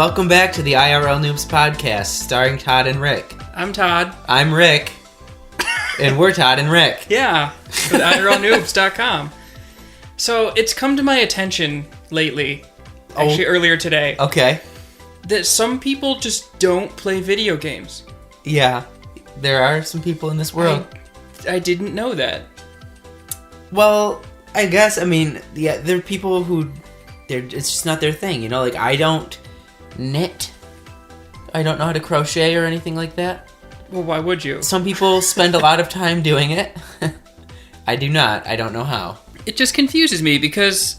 Welcome back to the IRLnoobs podcast, starring Todd and Rick. I'm Todd. I'm Rick. And we're Todd and Rick. Yeah, with IRLnoobs.com. So it's come to my attention lately, actually earlier today, Okay. that some people just don't play video games. Yeah, there are some people in this world. I didn't know that. Well, I guess, yeah, there are people who, it's just not their thing, you know? Like, I don't knit. I don't know how to crochet or anything like that. Well, why would you? Some people spend a lot of time doing it. I do not. I don't know how. It just confuses me because,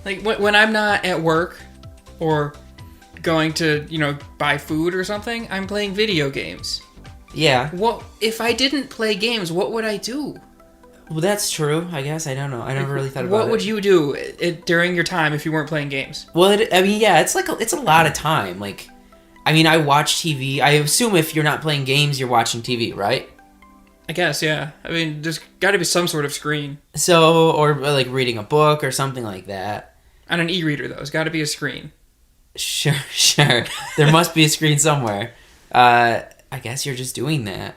like, when I'm not at work or going to, buy food or something, I'm playing video games. Yeah. What if I didn't play games? What would I do? Well, that's true. I guess. I don't know. I never really thought about it. What would you do during your time if you weren't playing games? Well, it's a lot of time. Like, I watch TV. I assume if you're not playing games, you're watching TV, right? I guess, yeah. There's got to be some sort of screen. So, or like reading a book or something like that. On an e-reader, though, there's got to be a screen. Sure. There must be a screen somewhere. I guess you're just doing that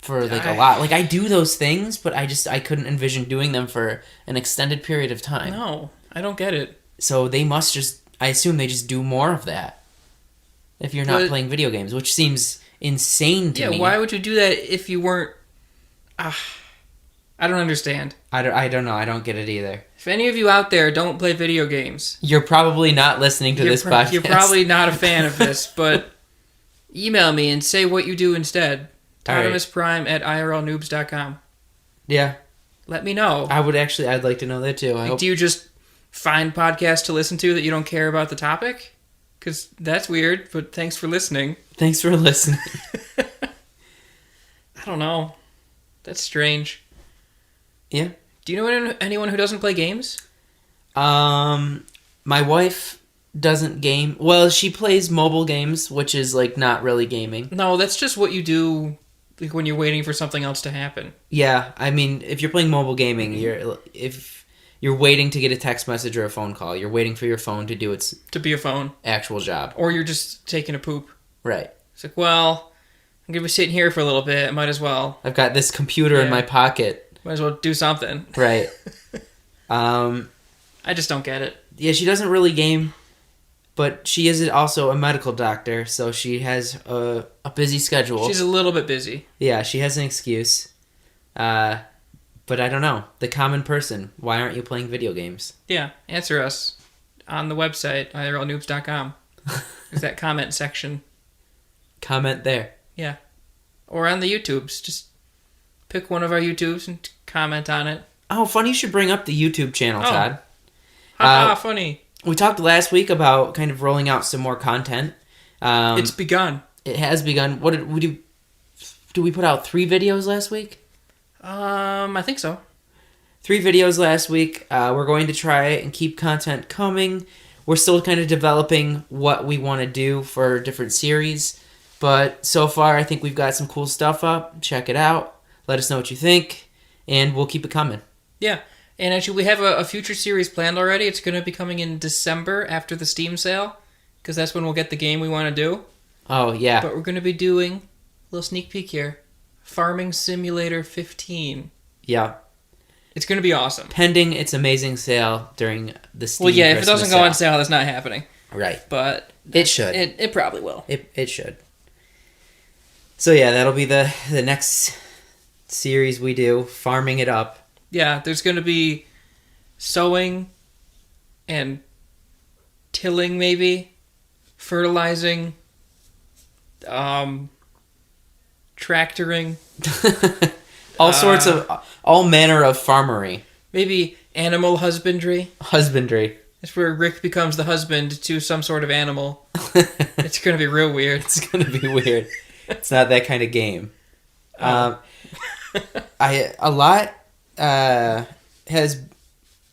for like a lot. Like, I do those things, but I couldn't envision doing them for an extended period of time. No, I don't get it. So they must I assume they just do more of that if you're not playing video games, which seems insane to me. Yeah, why would you do that if you weren't... I don't understand. I don't know. I don't get it either. If any of you out there don't play video games... You're probably not listening to this podcast. You're probably not a fan of this, but email me and say what you do instead. TotimusPrime@IRLnoobs.com. Yeah. Let me know. I'd like to know that too. Do you just find podcasts to listen to that you don't care about the topic? Because that's weird, but thanks for listening. Thanks for listening. I don't know. That's strange. Yeah. Do you know anyone who doesn't play games? My wife doesn't game. Well, she plays mobile games, which is like not really gaming. No, that's just what you do like when you're waiting for something else to happen. Yeah, if you're playing mobile gaming, if you're waiting to get a text message or a phone call, you're waiting for your phone to do its be a phone actual job, or you're just taking a poop. Right. It's like, well, I'm gonna be sitting here for a little bit. I might as well. I've got this computer in my pocket. Might as well do something. Right. I just don't get it. Yeah, she doesn't really game, but she is also a medical doctor, so she has a busy schedule. She's a little bit busy. Yeah, she has an excuse. But I don't know. The common person, why aren't you playing video games? Yeah, answer us on the website, IRLnoobs.com. There's that comment section. Comment there. Yeah. Or on the YouTubes. Just pick one of our YouTubes and comment on it. Oh, funny you should bring up the YouTube channel, Todd. Funny. We talked last week about kind of rolling out some more content. It's begun. It has begun. What did we do? Did we put out 3 videos last week? I think so. 3 videos last week. We're going to try and keep content coming. We're still kind of developing what we want to do for different series. But so far, I think we've got some cool stuff up. Check it out. Let us know what you think. And we'll keep it coming. Yeah. And actually, we have a future series planned already. It's going to be coming in December after the Steam sale. Because that's when we'll get the game we want to do. Oh, yeah. But we're going to be doing a little sneak peek here. Farming Simulator 15. Yeah. It's going to be awesome. Pending its amazing sale during the Steam Well, yeah, Christmas if it doesn't go on sale, that's not happening. Right. But it should. It probably will. It should. So yeah, that'll be the next series we do, farming it up. Yeah, there's going to be sowing and tilling maybe, fertilizing, tractoring. All manner of farmery. Maybe animal husbandry. Husbandry. It's where Rick becomes the husband to some sort of animal. It's going to be real weird. It's going to be weird. It's not that kind of game. A lot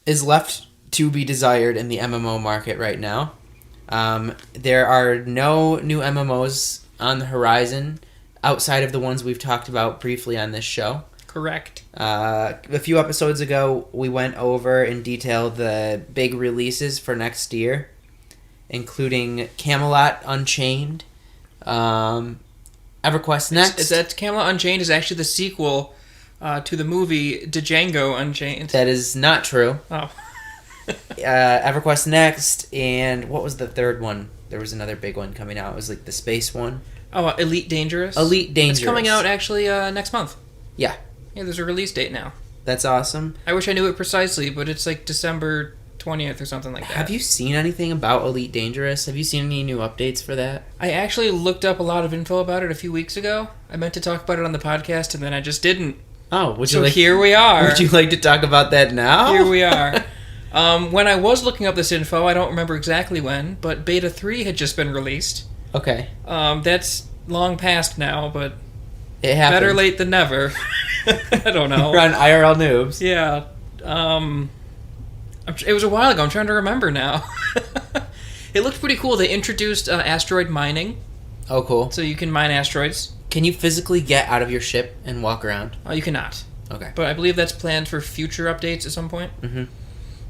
is left to be desired in the MMO market right now. There are no new MMOs on the horizon outside of the ones we've talked about briefly on this show. Correct. A few episodes ago, we went over in detail the big releases for next year. including Camelot Unchained, EverQuest Next. Is that Camelot Unchained is actually the sequel to the movie Django Unchained? That is not true. Oh. EverQuest Next, and what was the third one? There was another big one coming out. It was like the space one. Oh, Elite Dangerous? Elite Dangerous. It's coming out actually next month. Yeah. Yeah, there's a release date now. That's awesome. I wish I knew it precisely, but it's like December 20th or something like that. Have you seen anything about Elite Dangerous? Have you seen any new updates for that? I actually looked up a lot of info about it a few weeks ago. I meant to talk about it on the podcast, and then I just didn't. Oh, here we are. Would you like to talk about that now? Here we are. When I was looking up this info, I don't remember exactly when, but Beta 3 had just been released. Okay. That's long past now, but it happened. Better late than never. I don't know. We're on IRLnoobs. Yeah. It was a while ago. I'm trying to remember now. It looked pretty cool. They introduced asteroid mining. Oh, cool. So you can mine asteroids. Can you physically get out of your ship and walk around? Oh, you cannot. Okay. But I believe that's planned for future updates at some point. Mm-hmm.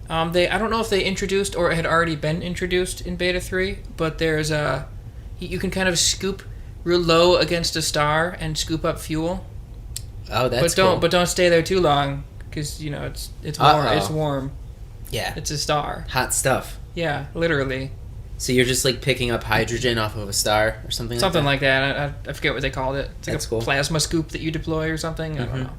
I don't know if they introduced or it had already been introduced in Beta 3, but there's you can kind of scoop real low against a star and scoop up fuel. Oh, that's cool. But don't stay there too long because it's warm. It's warm. Yeah. It's a star. Hot stuff. Yeah, literally. So you're just like picking up hydrogen off of a star or something. Something like that. I forget what they called it. It's like that's a cool. Plasma scoop that you deploy or something. I don't know.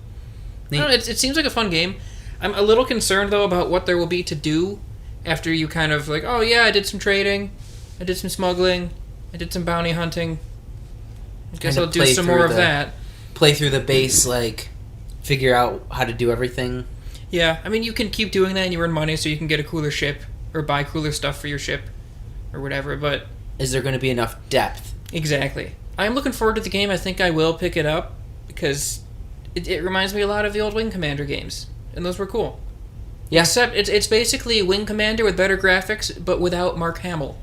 Neat. I don't know. It seems like a fun game. I'm a little concerned though about what there will be to do after you kind of like, oh yeah, I did some trading, I did some smuggling, I did some bounty hunting. I guess I'll do some more of that. Play through the base, like figure out how to do everything. Yeah, I mean you can keep doing that and you earn money so you can get a cooler ship or buy cooler stuff for your ship or whatever. But is there going to be enough depth? Exactly. I'm looking forward to the game. I think I will pick it up because it reminds me a lot of the old Wing Commander games. And those were cool. Yeah. Except it's basically Wing Commander with better graphics, but without Mark Hamill.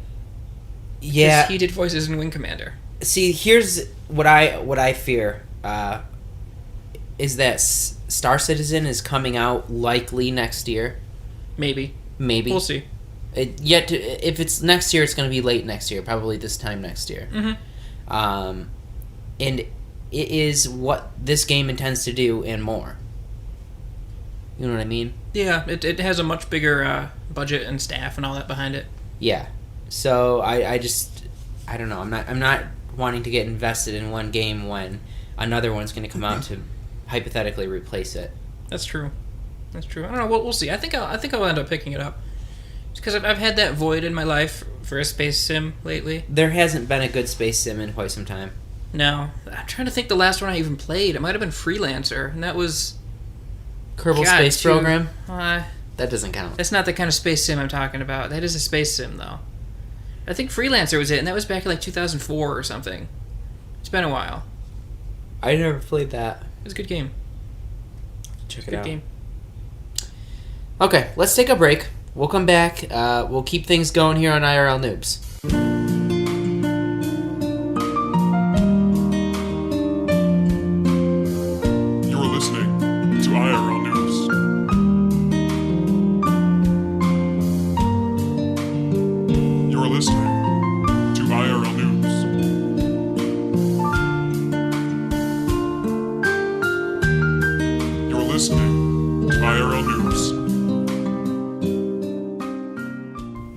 Yeah. He did voices in Wing Commander. See, here's what I fear is that Star Citizen is coming out likely next year. Maybe. We'll see. If it's next year, it's going to be late next year. Probably this time next year. Mm-hmm. And it is what this game intends to do and more. You know what I mean? Yeah, it has a much bigger budget and staff and all that behind it. Yeah. So I don't know. I'm not wanting to get invested in one game when another one's going to come out to hypothetically replace it. That's true. I don't know. We'll see. I think I'll end up picking it up. Because I've had that void in my life for a space sim lately. There hasn't been a good space sim in quite some time. No. I'm trying to think the last one I even played. It might have been Freelancer, and that was Kerbal Space Program? That doesn't count. That's not the kind of space sim I'm talking about. That is a space sim, though. I think Freelancer was it, and that was back in like 2004 or something. It's been a while. I never played that. It was a good game. Check it out. Good game. Okay, let's take a break. We'll come back. We'll keep things going here on IRLnoobs.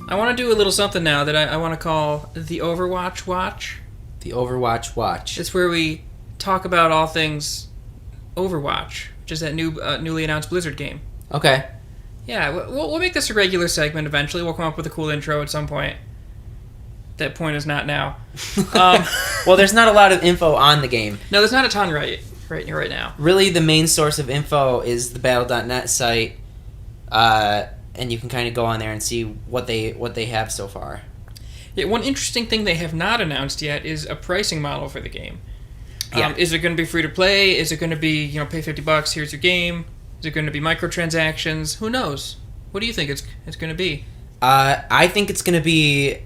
I want to do a little something now that I want to call the Overwatch Watch. The Overwatch Watch. It's where we talk about all things Overwatch, which is that newly announced Blizzard game. Okay. Yeah, we'll make this a regular segment eventually. We'll come up with a cool intro at some point. That point is not now. Well, there's not a lot of info on the game. No, there's not a ton right now. Really, the main source of info is the Battle.net site, and you can kind of go on there and see what they have so far. Yeah, one interesting thing they have not announced yet is a pricing model for the game. Yeah. Is it going to be free to play? Is it going to be, pay $50, here's your game? Is it going to be microtransactions? Who knows? What do you think it's going to be? I think it's going to be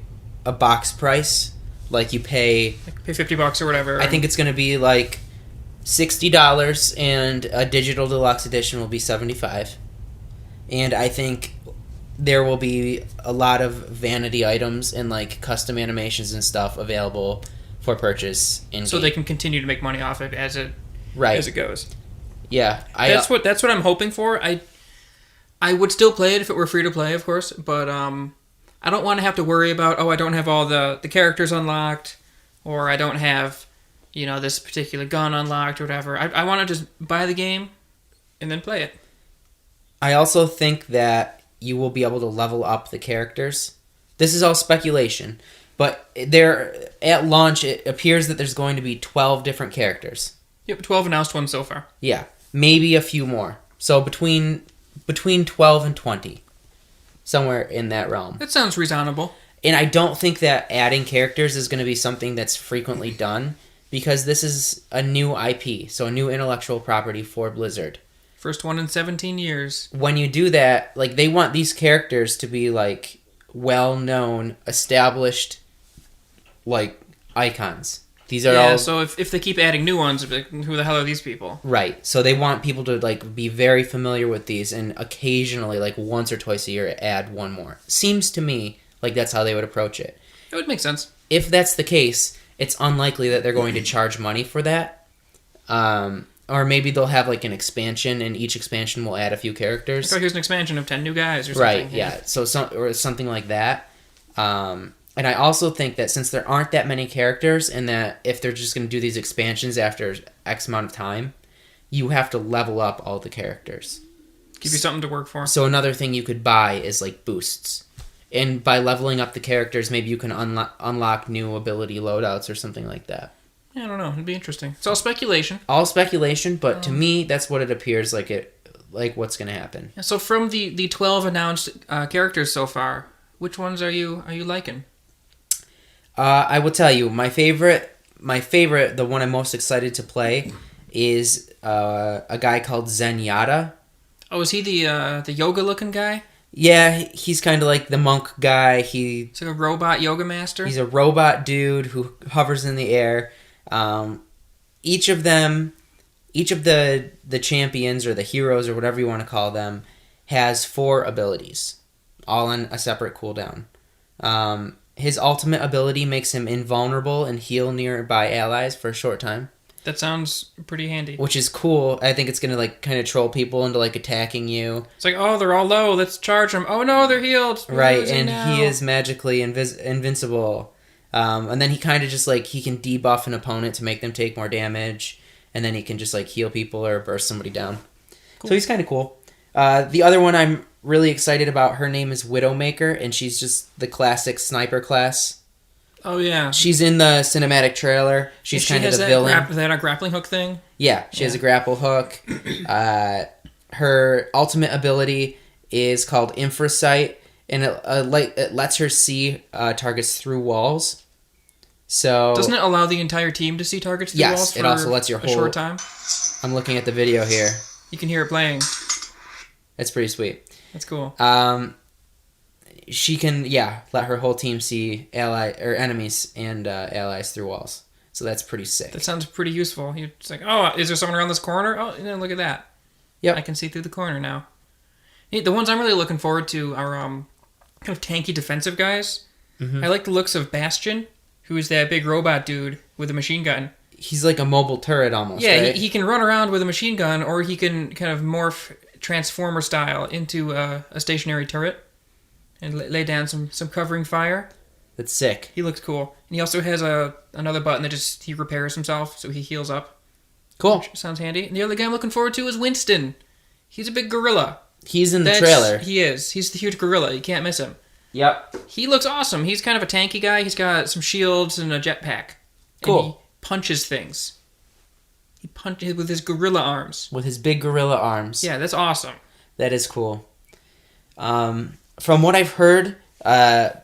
a box price. Like you pay $50 or whatever. I think it's going to be like $60, and a digital deluxe edition will be $75. And I think there will be a lot of vanity items and like custom animations and stuff available for purchase in So they can continue to make money off it as it goes. Yeah, that's what I'm hoping for. I would still play it if it were free to play, of course, but I don't want to have to worry about, I don't have all the characters unlocked, or I don't have, this particular gun unlocked or whatever. I want to just buy the game and then play it. I also think that you will be able to level up the characters. This is all speculation, but at launch it appears that there's going to be 12 different characters. Yep, 12 announced ones so far. Yeah, maybe a few more. So between 12 and 20. Somewhere in that realm. That sounds reasonable. And I don't think that adding characters is going to be something that's frequently done, because this is a new IP, so a new intellectual property for Blizzard. First one in 17 years. When you do that, like, they want these characters to be like well-known, established, like, icons. These are all... so if they keep adding new ones, like, who the hell are these people? Right. So they want people to like be very familiar with these, and occasionally, like once or twice a year, add one more. Seems to me like that's how they would approach it. It would make sense. If that's the case, it's unlikely that they're going to charge money for that. Or maybe they'll have like an expansion, and each expansion will add a few characters. Here's an expansion of 10 new guys or something. Right, yeah. So or something like that. And I also think that since there aren't that many characters, and that if they're just going to do these expansions after X amount of time, you have to level up all the characters. Give you something to work for. So another thing you could buy is like boosts. And by leveling up the characters, maybe you can unlock new ability loadouts or something like that. Yeah, I don't know. It'd be interesting. It's all speculation. All speculation, but to me, that's what it appears like what's going to happen. So from the 12 announced characters so far, which ones are you liking? I will tell you, my favorite, the one I'm most excited to play, is a guy called Zenyatta. Oh, is he the yoga looking guy? Yeah, he's kind of like the monk guy. He's like a robot yoga master. He's a robot dude who hovers in the air. Each of the champions or the heroes or whatever you want to call them has 4 abilities, all on a separate cooldown. His ultimate ability makes him invulnerable and heal nearby allies for a short time. That sounds pretty handy. Which is cool. I think it's going to like kind of troll people into like attacking you. It's like, oh, they're all low. Let's charge them. Oh no, they're healed. Right, and he is magically invincible. And then he kind of just like, he can debuff an opponent to make them take more damage. And then he can just like heal people or burst somebody down. Cool. So he's kind of cool. The other one I'm really excited about, her name is Widowmaker, and she's just the classic sniper class. Oh, yeah. She's in the cinematic trailer. She's kind of the villain. That grappling hook thing? Yeah, she has a grapple hook. Her ultimate ability is called Infrasight, and it lets her see targets through walls. So doesn't it allow the entire team to see targets through walls for it also lets your a short time? I'm looking at the video here. You can hear it playing. That's pretty sweet. That's cool. She can, let her whole team see enemies and allies through walls. So that's pretty sick. That sounds pretty useful. It's like, oh, is there someone around this corner? Oh, look at that. Yep. I can see through the corner now. The ones I'm really looking forward to are kind of tanky defensive guys. Mm-hmm. I like the looks of Bastion, who is that big robot dude with a machine gun. He's like a mobile turret almost, yeah, right? he can run around with a machine gun, or he can kind of morph Transformer style into a stationary turret and lay down some covering fire. That's sick. He looks cool. And he also has another button that he repairs himself, so he heals up. Cool. Which sounds handy. And the other guy I'm looking forward to is Winston. He's a big gorilla. He's in the trailer. He is. He's the huge gorilla. You can't miss him. Yep. He looks awesome. He's kind of a tanky guy. He's got some shields and a jetpack. Cool. And he punches things. He punches with his gorilla arms. With his big gorilla arms. Yeah, that's awesome. That is cool. From what I've heard,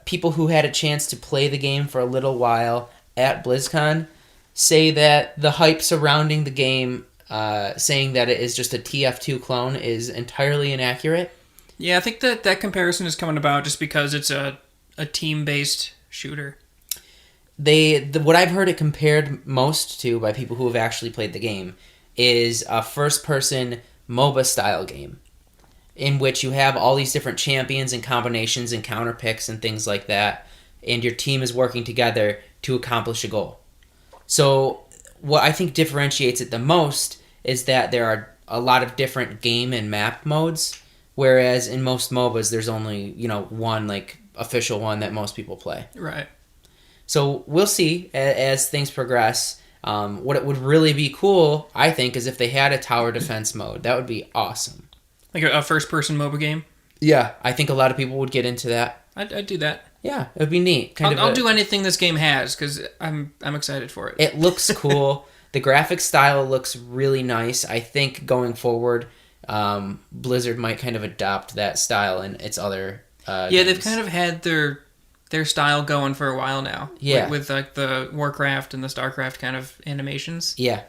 people who had a chance to play the game for a little while at BlizzCon say that the hype surrounding the game, saying that it is just a TF2 clone, is entirely inaccurate. Yeah, I think that comparison is coming about just because it's a team-based shooter. What I've heard it compared most to by people who have actually played the game is a first-person MOBA-style game. in which you have all these different champions and combinations and counter picks and things like that, and your team is working together to accomplish a goal. So what I think differentiates it the most is that there are a lot of different game and map modes, whereas in most MOBAs there's only, one like official one that most people play. Right. So we'll see as things progress. What it would really be cool, I think, is if they had a tower defense mode. That would be awesome. Like a first-person MOBA game? Yeah, I think a lot of people would get into that. I'd do that. Yeah, it would be neat. I'll do anything this game has, because I'm excited for it. It looks cool. The graphic style looks really nice. I think going forward, Blizzard might kind of adopt that style in its other games. They've kind of had their style going for a while now. Yeah. With like the Warcraft and the Starcraft kind of animations. Yeah.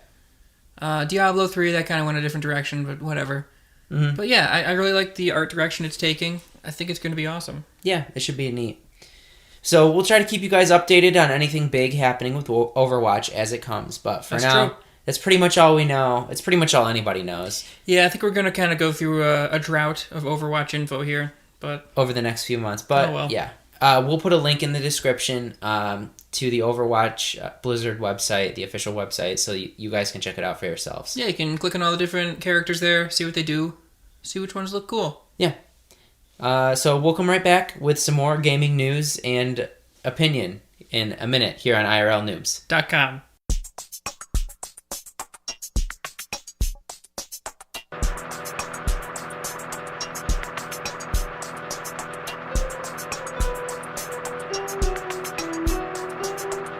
Diablo 3, that kind of went a different direction, but whatever. Mm-hmm. But yeah, I really like the art direction it's taking. I think it's going to be awesome. Yeah, it should be neat. So we'll try to keep you guys updated on anything big happening with Overwatch as it comes. But for now, that's pretty much all we know. It's pretty much all anybody knows. Yeah, I think we're going to kind of go through a drought of Overwatch info here, but over the next few months. But yeah, we'll put a link in the description to the Overwatch Blizzard website, the official website, so you guys can check it out for yourselves. Yeah, you can click on all the different characters there, see what they do, see which ones look cool. Yeah. So we'll come right back with some more gaming news and opinion in a minute here on IRLnoobs.com.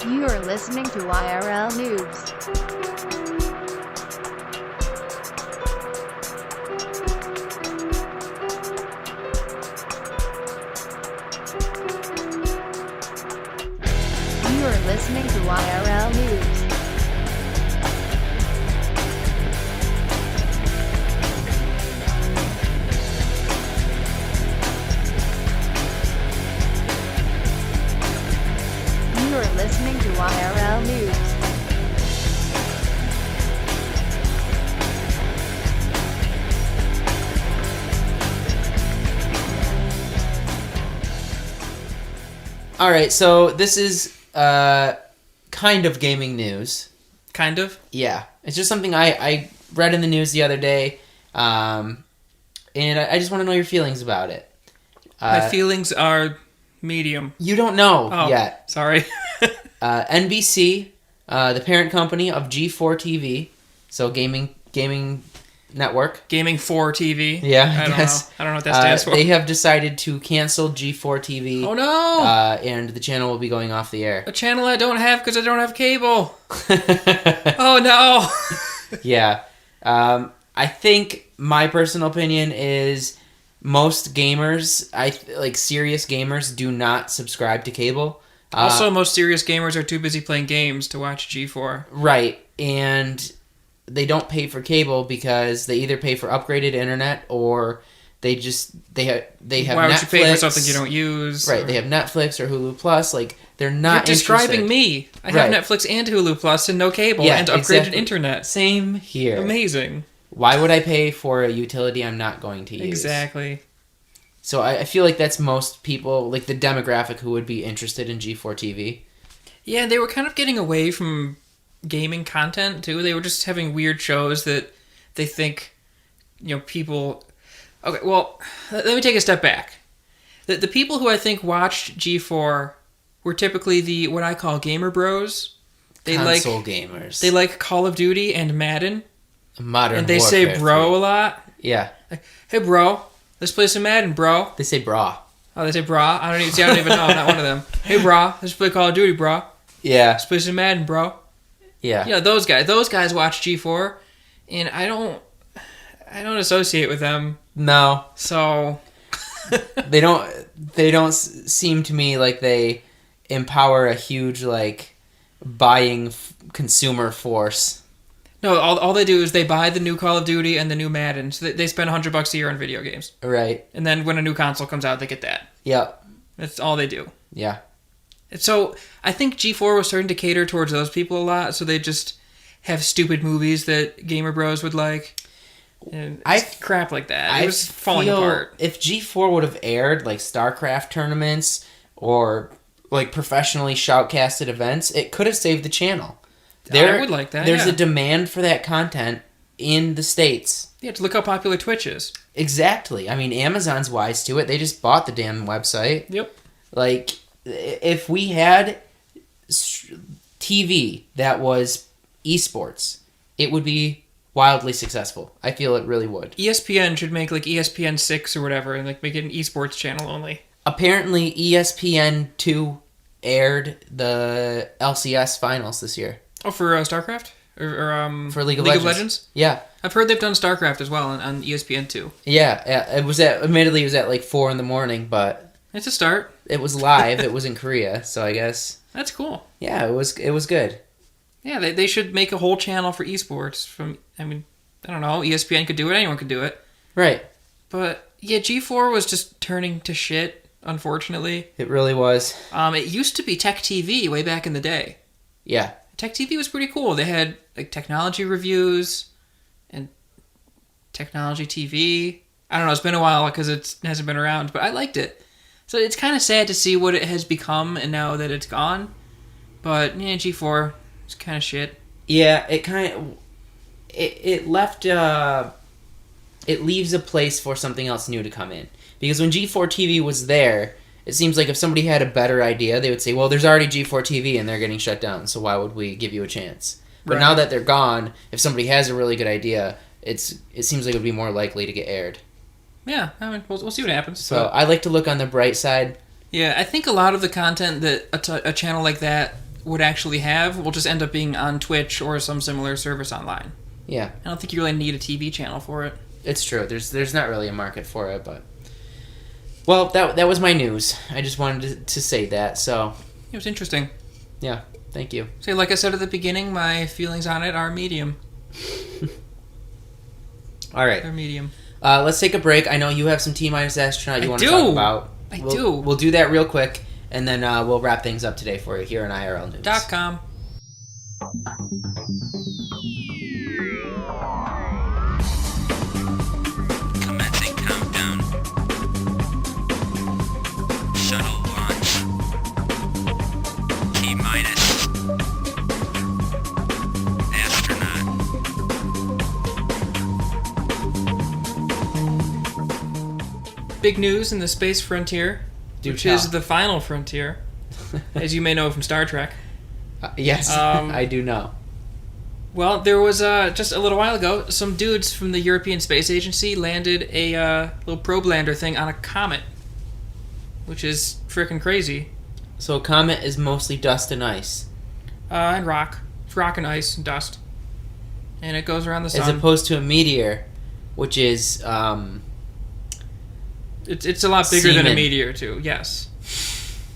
You are listening to IRL Noobs. You are listening to IRL Noobs. You are listening to IRL Noobs. All right, so this is kind of gaming news. Kind of? Yeah. It's just something I read in the news the other day, and I just want to know your feelings about it. My feelings are medium. You don't know yet. Sorry. NBC, the parent company of G4 TV, so gaming network. Gaming 4 TV. Yeah, I don't know what that stands for. They have decided to cancel G4 TV. Oh no! And the channel will be going off the air. A channel I don't have because I don't have cable. Oh no! Yeah. I think my personal opinion is most gamers, serious gamers, do not subscribe to cable. Also, most serious gamers are too busy playing games to watch G4. Right, and they don't pay for cable because they either pay for upgraded internet or they have Why Netflix. would you pay for something you don't use? Right, they have Netflix or Hulu Plus. Like, they're not You're describing interested. me. I have Netflix and Hulu Plus and no cable and upgraded internet. Same here. Amazing. Why would I pay for a utility I'm not going to use? Exactly. So I feel like that's most people, like the demographic who would be interested in G4 TV. Yeah, they were kind of getting away from gaming content, too. They were just having weird shows that they think, people... Okay, well, let me take a step back. The people who I think watched G4 were typically what I call gamer bros. Console gamers. They like Call of Duty and Madden. Modern And they say bro a lot. Yeah. Like, hey, bro, let's play some Madden, bro. They say bra. Oh, they say bra? I don't even know. I'm not one of them. Hey, bro, let's play Call of Duty, bro. Yeah. Let's play some Madden, bro. Yeah. Yeah, those guys watch G4, and I don't associate with them. No. So they don't seem to me like they empower a huge buying consumer force. No, all they do is they buy the new Call of Duty and the new Madden. So they spend $100 a year on video games. Right. And then when a new console comes out, they get that. Yep. That's all they do. Yeah. So I think G4 was starting to cater towards those people a lot, so they just have stupid movies that gamer bros would like. And I crap like that. I It was falling feel apart. If G4 would have aired like StarCraft tournaments or like professionally shoutcasted events, it could have saved the channel. I would like that. There's yeah. a demand for that content in the States. Yeah, to look how popular Twitch is. Exactly. I mean, Amazon's wise to it. They just bought the damn website. Yep. Like, if we had TV that was esports, it would be wildly successful. I feel it really would. ESPN should make like ESPN 6 or whatever and like make it an esports channel only. Apparently, ESPN2 aired the LCS finals this year. Oh, for StarCraft? Or For League of League Legends. of Legends? Yeah. I've heard they've done StarCraft as well on ESPN 2. Yeah. Admittedly, it was at like 4 a.m, but It's a start. it was live. It was in Korea, so I guess. That's cool. Yeah, it was good. Yeah, they should make a whole channel for esports. I don't know. ESPN could do it. Anyone could do it. Right. But yeah, G4 was just turning to shit, unfortunately. It really was. It used to be Tech TV way back in the day. Yeah. Tech TV was pretty cool. They had like technology reviews and technology TV. I don't know. It's been a while because it hasn't been around, but I liked it. So it's kind of sad to see what it has become, and now that it's gone. But yeah, G4 is kind of shit. Yeah, it left it leaves a place for something else new to come in. Because when G4 TV was there, it seems like if somebody had a better idea, they would say, well, there's already G4 TV and they're getting shut down, so why would we give you a chance? But Right. now that they're gone, if somebody has a really good idea, it seems like it would be more likely to get aired. Yeah, I mean, we'll see what happens. So I like to look on the bright side. Yeah, I think a lot of the content that a channel like that would actually have will just end up being on Twitch or some similar service online. Yeah, I don't think you really need a TV channel for it. it's true. There's not really a market for it, but... Well, that was my news. I just wanted to say that, so... It was interesting. Yeah, thank you. So like I said at the beginning, my feelings on it are medium. All right. They're medium. Let's take a break. I know you have some T-minus astronaut you want to talk about. I do. We'll do that real quick, and then we'll wrap things up today for you here on IRL News. .com. Commencing countdown. Shuttle launch. T-minus. Astronaut. Big news in the space frontier, Do which tell. is the final frontier, as you may know from Star Trek. Yes, I do know. Well, there was just a little while ago, some dudes from the European Space Agency landed a little probe lander thing on a comet, which is freaking crazy. So a comet is mostly dust and ice, And rock. It's rock and ice and dust. And it goes around the sun. as opposed to a meteor, which is It's a lot bigger than a Semen. meteor, too. Yes.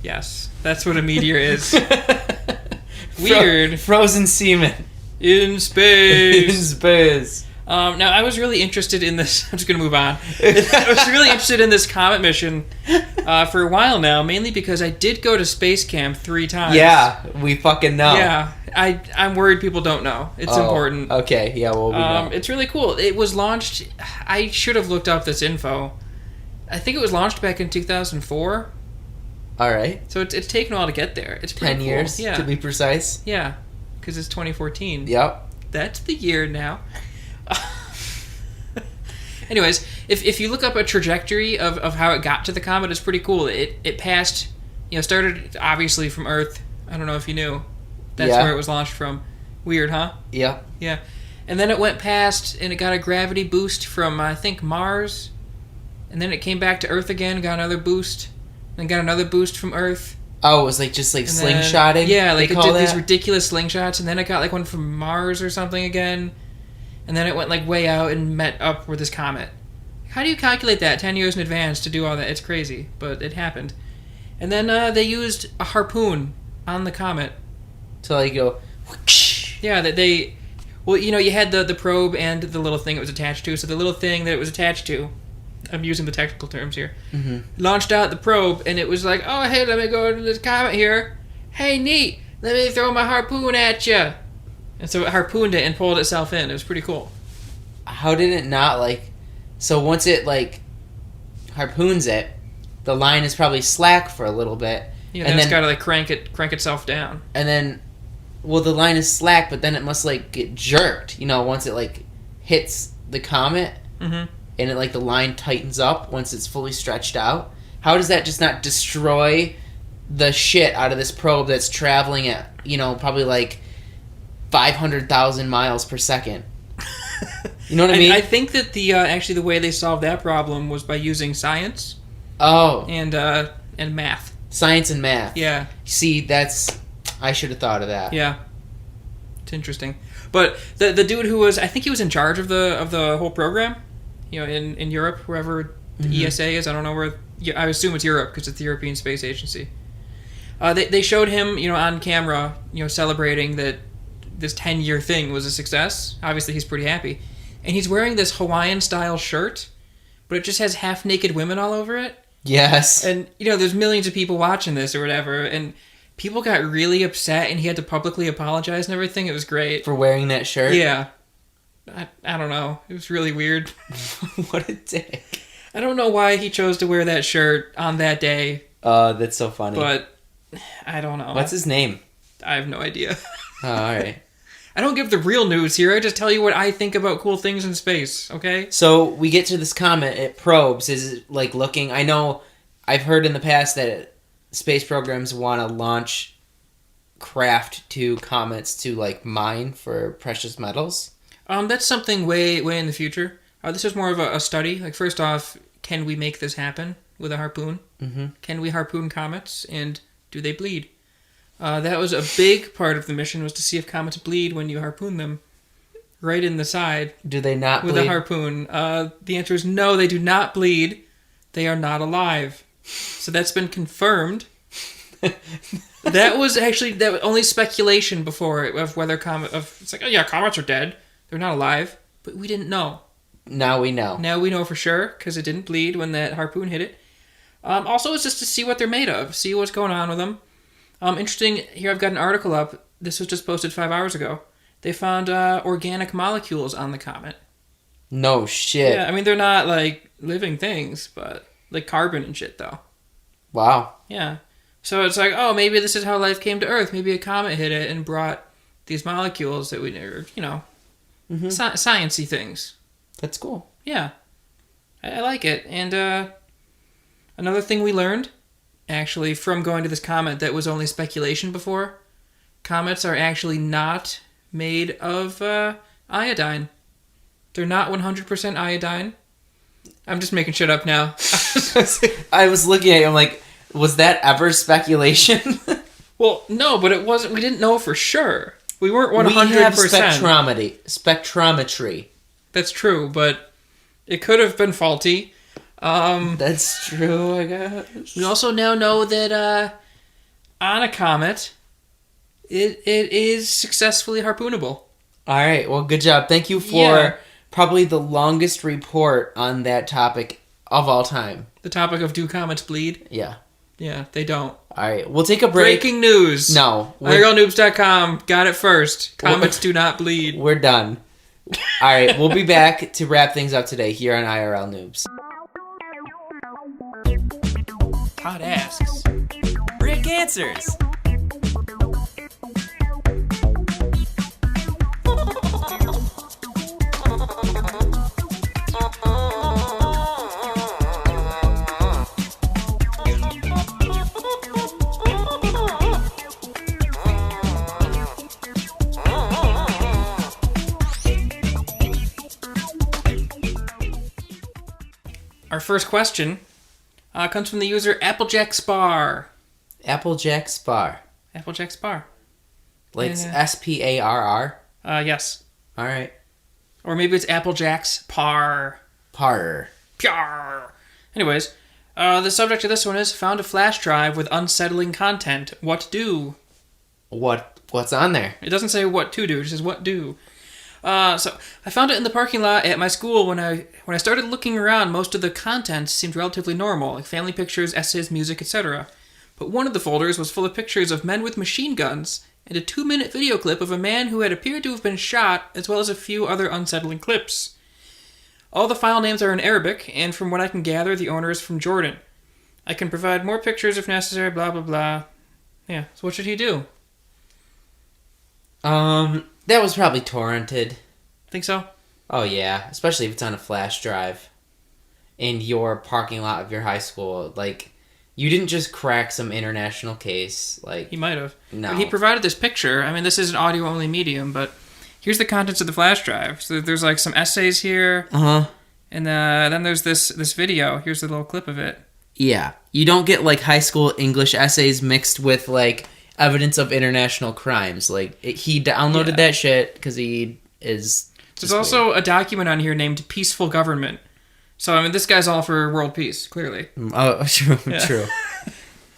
Yes. That's what a meteor is. Weird. frozen semen In in space. space. Now, I was really interested in this. I'm just going to move on. I was really interested in this comet mission for a while now, mainly because I did go to space camp 3 times. Yeah, we fucking know. Yeah. I'm worried people don't know. It's Oh, important. Okay, yeah, well, we know. It's really cool. It was launched... I should have looked up this info. I think it was launched back in 2004. All right. So it's taken a while to get there. It's pretty 10 cool. years, Yeah. to be precise. Yeah. Because it's 2014. Yep. That's the year now. Anyways, if you look up a trajectory of how it got to the comet, it's pretty cool. It passed, started obviously from Earth. I don't know if you knew. That's Yeah. where it was launched from. Weird, huh? Yep. Yeah. And then it went past, and it got a gravity boost from, I think, Mars. And then it came back to Earth again, got another boost. Then got another boost from Earth. Oh, it was like just like And then- slingshotting? Yeah, they like it call did that? these ridiculous slingshots, and then it got like one from Mars or something again. And then it went like way out and met up with this comet. How do you calculate that 10 years in advance to do all that? It's crazy, but it happened. And then they used a harpoon on the comet. So like you go, Yeah, that they... Well, you had the probe and the little thing it was attached to. So the little thing that it was attached to, I'm using the technical terms here, launched out the probe, and it was like, oh, hey, let me go to this comet here. Hey, neat. Let me throw my harpoon at you. And so it harpooned it and pulled itself in. It was pretty cool. how did it not, like... So once it, like, harpoons it, the line is probably slack for a little bit. Yeah, then it's got to, like, crank itself down. And then, well, the line is slack, but then it must, like, get jerked, once it, like, hits the comet. Mm-hmm. And it, like, the line tightens up once it's fully stretched out. How does that just not destroy the shit out of this probe that's traveling at, probably like 500,000 miles per second? You know what I mean? I think that actually the way they solved that problem was by using science. Oh. And math. Science and math. Yeah. See, I should have thought of that. Yeah. It's interesting. But the dude who was, I think he was in charge of the whole program, in Europe, wherever the ESA is. I don't know where. I assume it's Europe because it's the European Space Agency. They showed him, on camera, celebrating that this 10-year thing was a success. Obviously, he's pretty happy. And he's wearing this Hawaiian-style shirt, but it just has half-naked women all over it. Yes. And, there's millions of people watching this or whatever, and people got really upset, and he had to publicly apologize and everything. It was great. For wearing that shirt? Yeah. I don't know. It was really weird. What a dick. I don't know why he chose to wear that shirt on that day. That's so funny. But I don't know. What's his name? I have no idea. Oh, all right. I don't give the real news here. I just tell you what I think about cool things in space, okay? So we get to this comet. It probes. Is it, like, looking... I know I've heard in the past that space programs want to launch craft to comets to, like, mine for precious metals. That's something way in the future. This is more of a study. Like, first off, can we make this happen with a harpoon? Mm-hmm. Can we harpoon comets, and do they bleed? That was a big part of the mission, was to see if comets bleed when you harpoon them right in the side. Do they not with bleed? A harpoon? The answer is no, they do not bleed. They are not alive. So that's been confirmed. That was only speculation before of whether it's like, oh yeah, comets are dead. They're not alive. But we didn't know. Now we know. Now we know for sure, because it didn't bleed when that harpoon hit it. Also, it's just to see what they're made of, see what's going on with them. Interesting, here I've got an article up. This was just posted 5 hours ago. They found organic molecules on the comet. No shit. Yeah, I mean, they're not, like, living things, but, like, carbon and shit, though. Wow. Yeah. So it's like, oh, maybe this is how life came to Earth. Maybe a comet hit it and brought these molecules that we never, science-y things. That's cool. Yeah. I like it. And another thing we learned, actually, from going to this comet that was only speculation before, comets are actually not made of iodine. They're not 100% iodine. I'm just making shit up now. I was looking at you, I'm like, was that ever speculation? Well, no, but it wasn't. We didn't know for sure. We weren't 100%. We have spectrometry. That's true, but it could have been faulty. That's true, I guess. We also now know that on a comet, it is successfully harpoonable. All right, well, good job. Thank you for probably the longest report on that topic of all time. The topic of do comets bleed? Yeah. Yeah, they don't. All right, we'll take a break. Breaking news. No. IRLnoobs.com. Got it first. Comets do not bleed. We're done. All right, we'll be back to wrap things up today here on IRL Noobs. Todd asks. Rick answers. Our first question comes from the user Applejack Spar. Applejack Spar. Applejack Spar. Like S-P-A-R-R? Yes. All right. Or maybe it's Applejack's Par. Par. Pyar. Anyways, the subject of this one is found a flash drive with unsettling content. What do? What's on there? It doesn't say what to do. It just says what do. So I found it in the parking lot at my school. When I started looking around, most of the content seemed relatively normal, like family pictures, essays, music, etc. But one of the folders was full of pictures of men with machine guns and a 2-minute video clip of a man who had appeared to have been shot, as well as a few other unsettling clips. All the file names are in Arabic, and from what I can gather, the owner is from Jordan. I can provide more pictures if necessary, blah, blah, blah. Yeah, so what should he do? That was probably torrented. Think so? Oh yeah, especially if it's on a flash drive in your parking lot of your high school. Like, you didn't just crack some international case. Like, He might have. no. But he provided this picture. I mean, this is an audio-only medium, but here's the contents of the flash drive. So there's like some essays here, and then there's this video. Here's a little clip of it. Yeah, you don't get like high school English essays mixed with like evidence of international crimes. Like he downloaded that shit because he is. There's also a document on here named Peaceful Government. So, I mean, this guy's all for world peace, clearly. Oh, true, Yeah. true.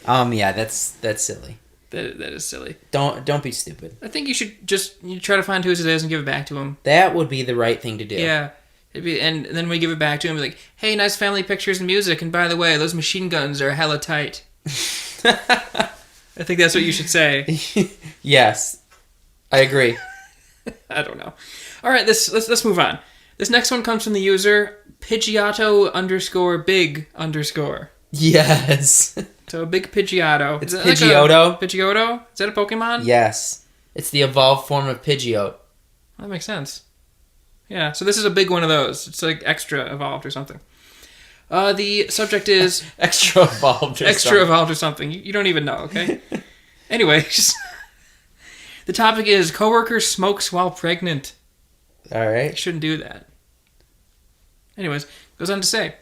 Yeah, that's silly. That is silly. Don't be stupid. I think you should you try to find whose it is and give it back to him. That would be the right thing to do. Yeah. And then we give it back to him, like, hey, nice family pictures and music, and by the way, those machine guns are hella tight. I think that's what you should say. Yes, I agree. I don't know. All right, let's move on. This next one comes from the user Pidgeotto_big_. Yes. So a big Pidgeotto. It's Is that like Pidgeotto. Pidgeotto? Is that a Pokemon? Yes. It's the evolved form of Pidgeot. That makes sense. Yeah, so this is a big one of those. It's like extra evolved or something. The subject is Extra evolved or extra something. evolved or something. You don't even know, okay? Anyways, the topic is coworker smokes while pregnant. All You right. shouldn't do that. Anyways, goes on to say,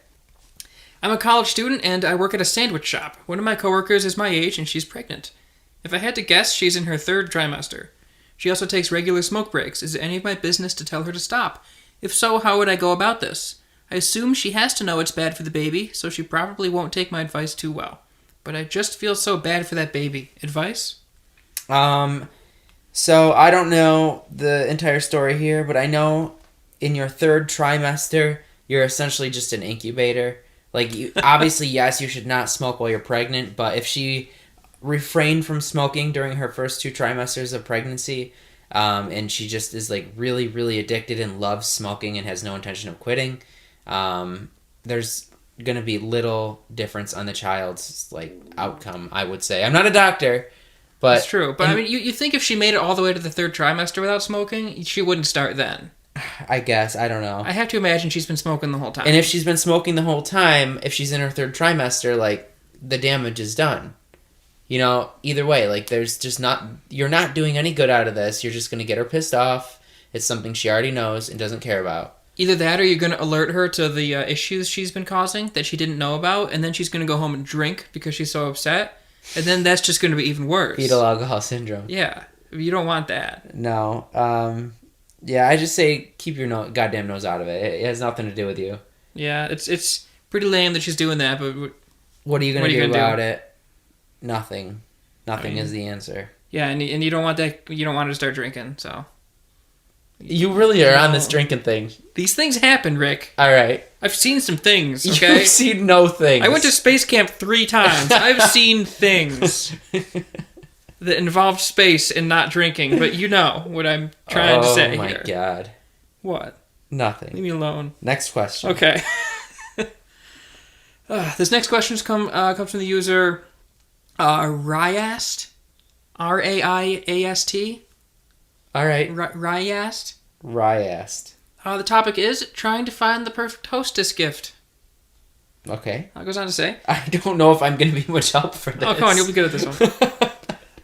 I'm a college student and I work at a sandwich shop. One of my coworkers is my age and she's pregnant. If I had to guess, she's in her 3rd trimester. She also takes regular smoke breaks. Is it any of my business to tell her to stop? If so, how would I go about this? I assume she has to know it's bad for the baby, so she probably won't take my advice too well. But I just feel so bad for that baby. Advice? So I don't know the entire story here, but I know in your 3rd trimester, you're essentially just an incubator. Like, you, obviously, yes, you should not smoke while you're pregnant, but if she refrained from smoking during her first 2 trimesters of pregnancy, and she just is like really, really addicted and loves smoking and has no intention of quitting, there's gonna be little difference on the child's like outcome, I would say. I'm not a doctor, but That's true. But I mean, you think if she made it all the way to the 3rd trimester without smoking, she wouldn't start then. I guess, I don't know. I have to imagine she's been smoking the whole time. And if she's been smoking the whole time, if she's in her 3rd trimester, like, the damage is done. You know, either way, like, there's just not, you're not doing any good out of this. You're just going to get her pissed off. It's something she already knows and doesn't care about. Either that or you're going to alert her to the issues she's been causing that she didn't know about, and then she's going to go home and drink because she's so upset, and then that's just going to be even worse. Fetal alcohol syndrome. Yeah, you don't want that. No. Yeah, I just say keep your goddamn nose out of it. It has nothing to do with you. Yeah, it's pretty lame that she's doing that, but What are you going What to are you do gonna about do? it? Nothing. Nothing I mean- is the answer. yeah, and you don't want that. You don't want her to start drinking. So You really are on No. this drinking thing. these things happen, Rick. All right. I've seen some things. Okay, You've seen no things. I went to space camp 3 times. I've seen things that involved space and not drinking, but you know what I'm trying to say Oh my here. god. What? Leave Nothing. me alone. Next question. Okay. This next question comes from the user Ryast. Raiast. All right. Ryast. Ryast. The topic is trying to find the perfect hostess gift. Okay. It goes on to say, I don't know if I'm going to be much help for this. oh, come on, you'll be good at this one.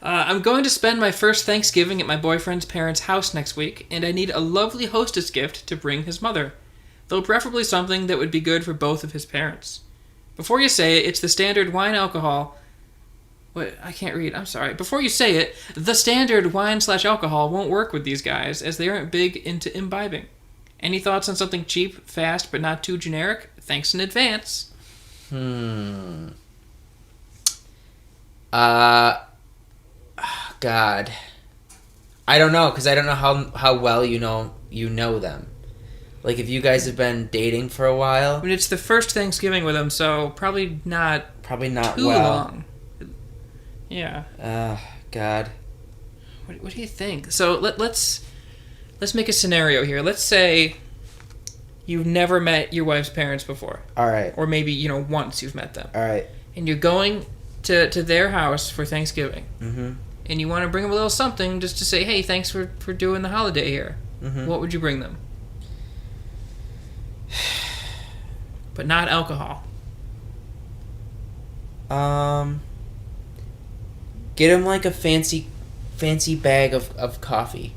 I'm going to spend my first Thanksgiving at my boyfriend's parents' house next week, and I need a lovely hostess gift to bring his mother, though preferably something that would be good for both of his parents. Before you say it, it's the standard wine alcohol. Wait, I can't read. I'm sorry. Before you say it, the standard wine/alcohol won't work with these guys, as they aren't big into imbibing. Any thoughts on something cheap, fast, but not too generic? Thanks in advance. God. I don't know, because I don't know how well you know them. Like, if you guys have been dating for a while, I mean, it's the first Thanksgiving with him, so probably not probably not too well. long. Yeah. God. What do you think? So let's make a scenario here. Let's say You've never met your wife's parents before. All right. Or maybe, once you've met them. All right. And you're going to their house for Thanksgiving. Mm-hmm. And you want to bring them a little something just to say, hey, thanks for doing the holiday here. Mm-hmm. What would you bring them? But not alcohol. Get him like a fancy bag of coffee.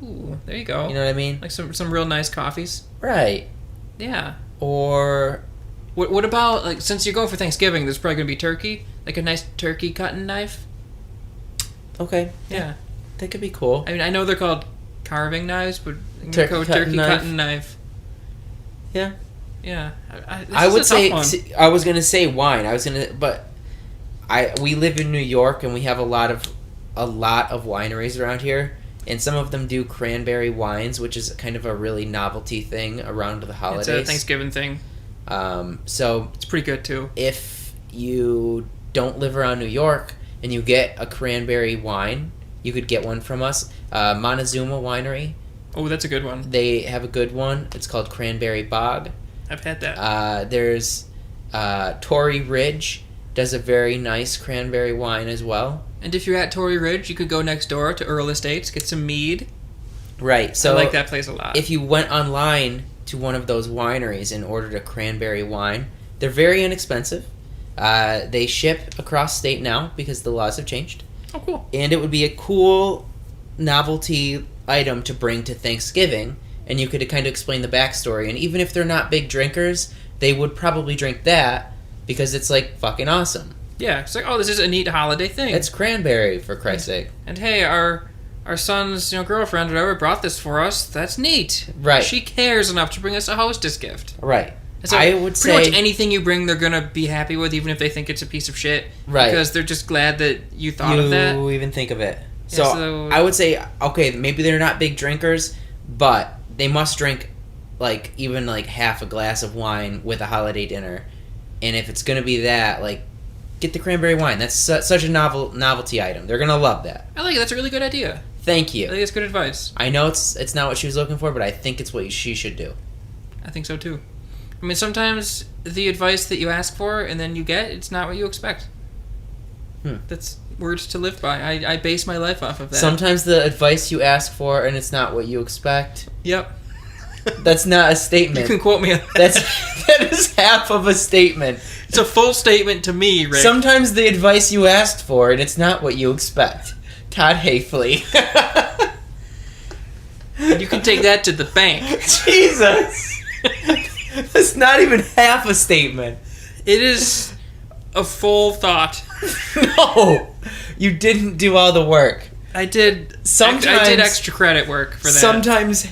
Ooh, there you go. You know what I mean? Like some real nice coffees. Right. Yeah. Or What about, like, since you're going for Thanksgiving, there's probably going to be turkey? Like a nice turkey cutting knife? okay, Yeah. that could be cool. I mean, I know they're called carving knives, but Turkey cutting knife. cutting knife. Yeah. Yeah. I would say one. I was gonna say wine. We live in New York and we have a lot of wineries around here, and some of them do cranberry wines, which is kind of a really novelty thing around the holidays. It's a Thanksgiving thing. So It's pretty good, too. if you don't live around New York and you get a cranberry wine, you could get one from us. Montezuma Winery, Oh, that's a good one. they have a good one. It's called Cranberry Bog. I've had that. There's Tory Ridge does a very nice cranberry wine as well. And if you're at Tory Ridge, you could go next door to Earl Estates, get some mead. Right. So I like that place a lot. if you went online to one of those wineries and ordered a cranberry wine, they're very inexpensive. They ship across state now because the laws have changed. Oh, cool. And it would be a cool novelty item to bring to Thanksgiving, and you could kind of explain the backstory. And even if they're not big drinkers, they would probably drink that because it's like fucking awesome. Yeah, it's like, oh, this is a neat holiday thing. It's cranberry, for Christ's sake. And hey, our son's girlfriend or whatever brought this for us. That's neat. Right. She cares enough to bring us a hostess gift. Right. So I would pretty say much anything you bring, they're gonna be happy with, even if they think it's a piece of shit. Right. Because they're just glad that you thought of that. You even think of it. Yeah, So, so- I would say, okay, maybe they're not big drinkers, but they must drink like even like half a glass of wine with a holiday dinner. And if it's gonna be that, like, get the cranberry wine. That's such a novelty item. They're gonna love that. I like it. That's a really good idea. Thank I you. think it's good advice. I know it's not what she was looking for, but I think it's what she should do. I think so too. I mean, sometimes the advice that you ask for and then you get, it's not what you expect. That's words to live by. I base my life off of that. Sometimes the advice you ask for and it's not what you expect. Yep. That's not a You statement. can quote me on That is half of a statement. It's a full statement to me, Rick. Sometimes the advice you asked for and it's not what you expect. Todd Hafley. You can take that to the bank. Jesus. That's not even half a statement. It is a full thought. No. You didn't do all the work. I did. Sometimes- I did extra credit work for that. Sometimes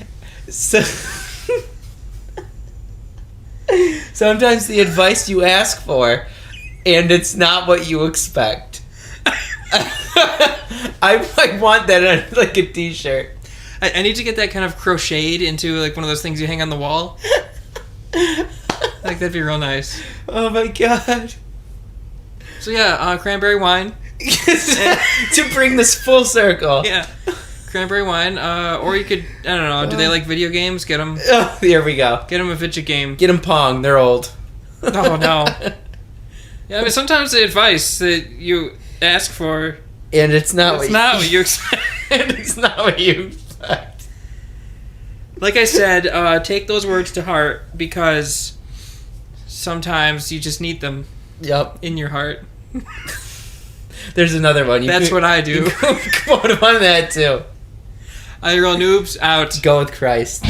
sometimes the advice you ask for and it's not what you expect. I want that on like a t-shirt. I need to get that kind of crocheted into like one of those things you hang on the wall. Like that'd be real nice. Oh my god. So yeah, cranberry wine. To bring this full circle. Yeah, cranberry wine. Or you could, I don't know. Do they like video games? Get them. Oh, here we go. Get them a video game. Get them Pong. They're old. Oh no. Yeah, I mean sometimes the advice that you ask for, And it's not it's not what you expect. it's not what you expect. Like I said, take those words to heart because sometimes you just need them Yep. in your heart. There's another one. That's what I do. Quote him on that too. IRLnoobs out. Go with Christ.